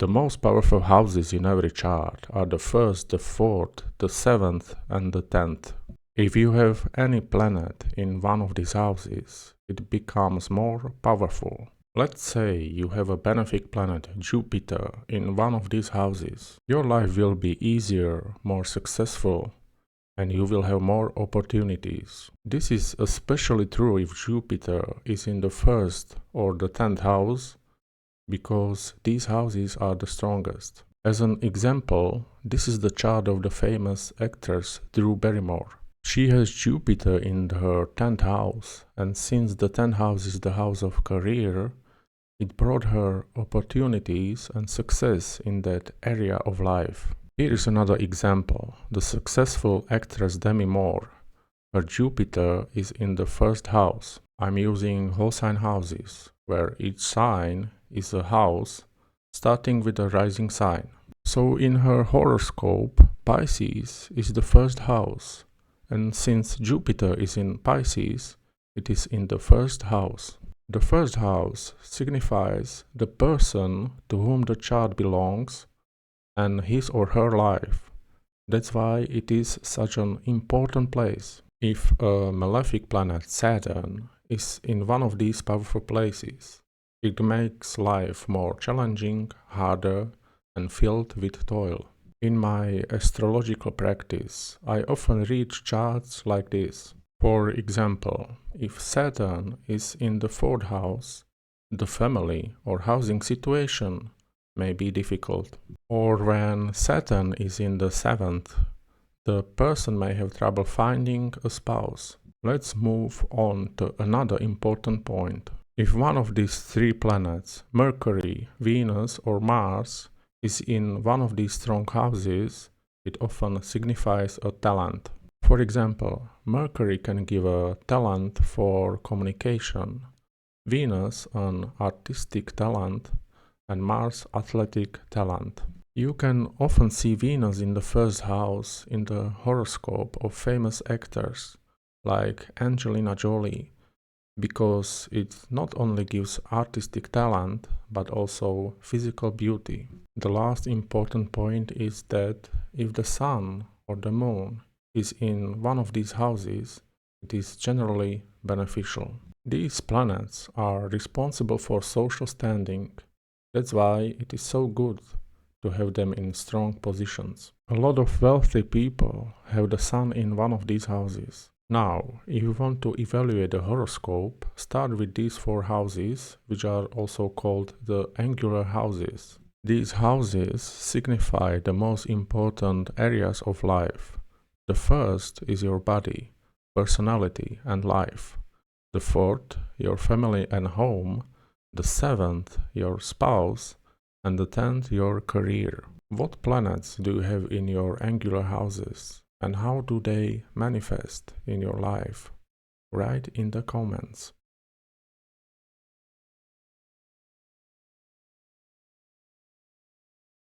The most powerful houses in every chart are the 1st, the 4th, the 7th and the 10th. If you have any planet in one of these houses, it becomes more powerful. Let's say you have a benefic planet, Jupiter, in one of these houses. Your life will be easier, more successful, and you will have more opportunities. This is especially true if Jupiter is in the 1st or the 10th house, because these houses are the strongest. As an example, this is the chart of the famous actress Drew Barrymore. She has Jupiter in her 10th house, and since the 10th house is the house of career, it brought her opportunities and success in that area of life. Here is another example. The successful actress Demi Moore. Her Jupiter is in the 1st house. I'm using whole sign houses, where each sign is a house starting with a rising sign. So in her horoscope, Pisces is the 1st house, and since Jupiter is in Pisces, it is in the 1st house. The 1st house signifies the person to whom the chart belongs and his or her life. That's why it is such an important place. If a malefic planet, Saturn, is in one of these powerful places, it makes life more challenging, harder, and filled with toil. In my astrological practice, I often read charts like this. For example, if Saturn is in the 4th house, the family or housing situation may be difficult. Or when Saturn is in the 7th, the person may have trouble finding a spouse. Let's move on to another important point. If one of these 3 planets, Mercury, Venus or Mars, is in one of these strong houses, it often signifies a talent. For example, Mercury can give a talent for communication, Venus an artistic talent, and Mars athletic talent. You can often see Venus in the 1st house in the horoscope of famous actors like Angelina Jolie, because it not only gives artistic talent, but also physical beauty. The last important point is that if the Sun or the Moon is in one of these houses, it is generally beneficial. These planets are responsible for social standing. That's why it is so good to have them in strong positions. A lot of wealthy people have the Sun in one of these houses. Now, if you want to evaluate the horoscope, start with these 4 houses, which are also called the angular houses. These houses signify the most important areas of life. The 1st is your body, personality and life. The 4th, your family and home. The 7th, your spouse. And the 10th, your career. What planets do you have in your angular houses? And how do they manifest in your life? Write in the comments.